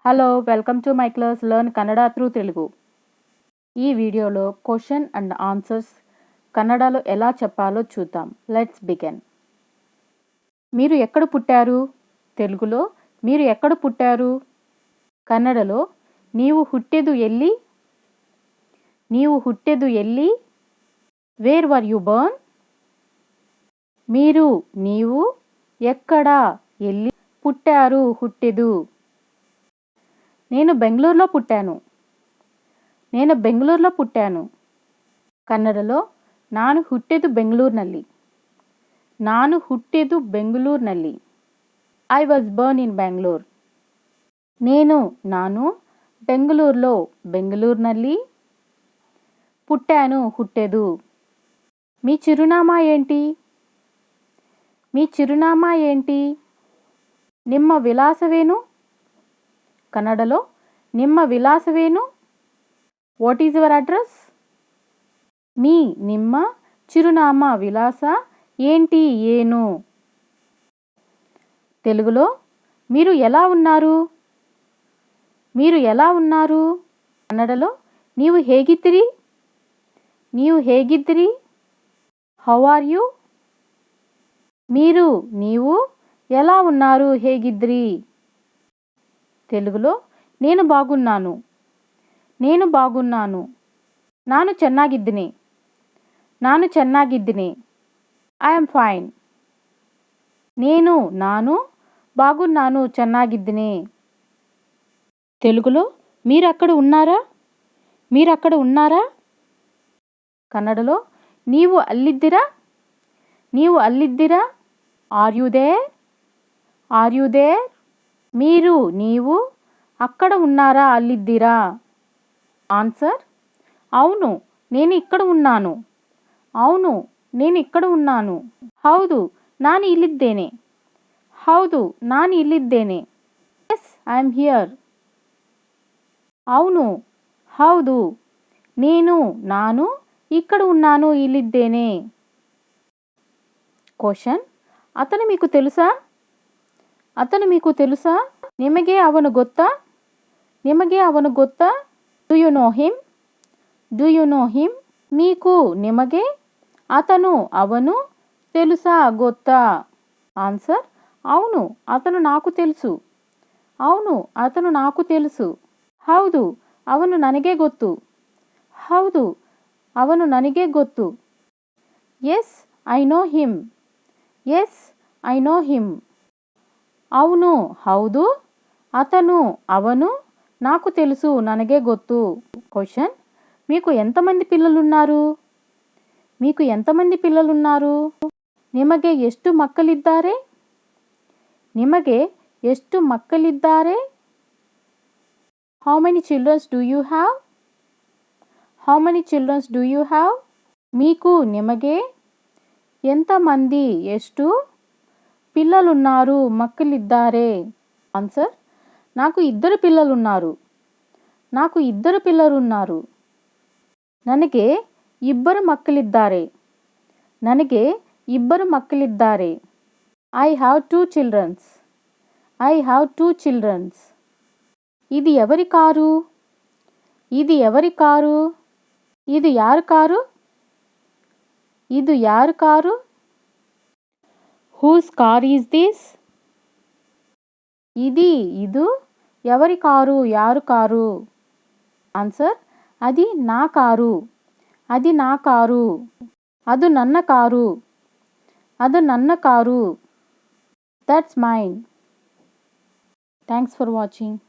Hello welcome to my class learn Kannada through Telugu. ఈ వీడియోలో question and answers కన్నడలో ఎలా చెప్పాలో చూద్దాం. Let's begin. మీరు ఎక్కడ పుట్టారు? తెలుగులో మీరు ఎక్కడ పుట్టారు? కన్నడలో నీవు ಹುಟ್ಟಿದ್ದು ಎಲ್ಲಿ? నీవు ಹುಟ್ಟಿದ್ದು ಎಲ್ಲಿ? Where were you Born? మీరు నీవు ఎక్కడ ఎಲ್ಲಿ పుట్టారు ಹುಟ್ಟಿದ್ದು? నేను బెంగళూరులో పుట్టాను. నేను బెంగళూరులో పుట్టాను. కన్నడలో ನಾನು ಹುಟ್ಟಿದ್ದು ಬೆಂಗಳೂರಿನಲ್ಲಿ. ನಾನು ಹುಟ್ಟಿದ್ದು ಬೆಂಗಳೂರಿನಲ್ಲಿ. I was Born in Bengaluru. ನಾನು ಬೆಂಗಳೂರುలో బెంగళూరుನಲ್ಲಿ పుట్టాను ಹುಟ್ಟಿದ್ದು. మీ చిరునామా ఏంటి? మీ చిరునామా ఏంటి? ನಿಮ್ಮ ವಿಳಾಸವೇನು? కన్నడలో ನಿಮ್ಮ ವಿಳಾಸವೇನು? What is your address? మీ ನಿಮ್ಮ చిరునామా విలాస ఏంటి ఏను? తెలుగులో మీరు ఎలా ఉన్నారు? మీరు ఎలా ఉన్నారు? కన్నడలో నీవు ಹೇಗಿದ್ದೀರಿ? నీవు ಹೇಗಿದ್ದೀರಿ? How are you? మీరు నీవు ఎలా ఉన్నారు? ಹೇಗಿದ್ದೀರಿ? తెలుగులో నేను బాగున్నాను. నేను బాగున్నాను. ನಾನು ಚೆನ್ನಾಗಿದ್ದೀನಿ. ನಾನು ಚೆನ್ನಾಗಿದ್ದೀನಿ. I am fine. ನಾನು బాగున్నాను ಚೆನ್ನಾಗಿದ್ದೀನಿ. తెలుగులో మీరు అక్కడ ఉన్నారా? మీరు అక్కడ ఉన్నారా? కన్నడలో నీవు అಲ್ಲಿದ್ದೀರಾ? నీవు అಲ್ಲಿದ್ದೀರಾ? Are you there? Are you there? మీరు నీవు అక్కడ ఉన్నారా? అಲ್ಲಿದ್ದೀರಾ? ఆన్సర్: అవును నేను ఇక్కడ ఉన్నాను. అవును నేను ఇక్కడ ఉన్నాను. ಹೌದು ನಾನು ಇಲ್ಲಿದ್ದೇನೆ. ಹೌದು ನಾನು ಇಲ್ಲಿದ್ದೇನೆ. Yes I am here. అవును ಹೌದು ನಾನು ఇక్కడ ఉన్నాను ఇಲ್ಲಿದ್ದೇನೆ. క్వశ్చన్: అతను మీకు తెలుసా? అతను మీకు తెలుసా? ನಿಮಗೆ ಅವನು ಗೊತ್ತಾ? ನಿಮಗೆ ಅವನು ಗೊತ್ತಾ? Do you know him? Do you know him? మీకు నిమగే అతను అవను తెలుసా ಗೊತ್ತಾ? ఆన్సర్: అవును అతను నాకు తెలుసు. అవును అతను నాకు తెలుసు. ಹೌದು ಅವನು ನನಗೆ ಗೊತ್ತು. ಹೌದು ಅವನು ನನಗೆ ಗೊತ್ತು. Yes I know him. Yes I know him. అవును ಹೌದು అతను అవను నాకు తెలుసు ನನಗೆ ಗೊತ್ತು. క్వశ్చన్: మీకు ఎంతమంది పిల్లలున్నారు? మీకు ఎంతమంది పిల్లలున్నారు? ನಿಮಗೆ ಎಷ್ಟು ಮಕ್ಕಳಿದ್ದಾರೆ? ನಿಮಗೆ ಎಷ್ಟು ಮಕ್ಕಳಿದ್ದಾರೆ? How many children's do you have? How many children's do you have? మీకు నిಮಗೆ ఎంతమంది ಎಷ್ಟು పిల్లలున్నారు? మక్కలిద్దారే. ఆన్సర్: నాకు ఇద్దరు పిల్లలున్నారు. నాకు ఇద్దరు పిల్లలున్నారు. ನನಗೆ ಇಬ್ಬರು ಮಕ್ಕಳಿದ್ದಾರೆ. ನನಗೆ ಇಬ್ಬರು ಮಕ್ಕಳಿದ್ದಾರೆ. I have two childrens. I have two childrens. ఇది ఎవరి కారు? ఇది ఎవరి కారు? ఇది ಯಾರ కారు? ఇది ಯಾರ car? Whose car is this? ಇದು ఎవరి కారు? యారు కారు? ఆన్సర్: అది నా కారు. అది నా కారు. ಅದು ನನ್ನ ಕಾರು. ಅದು ನನ್ನ car. That's mine. Thanks for watching.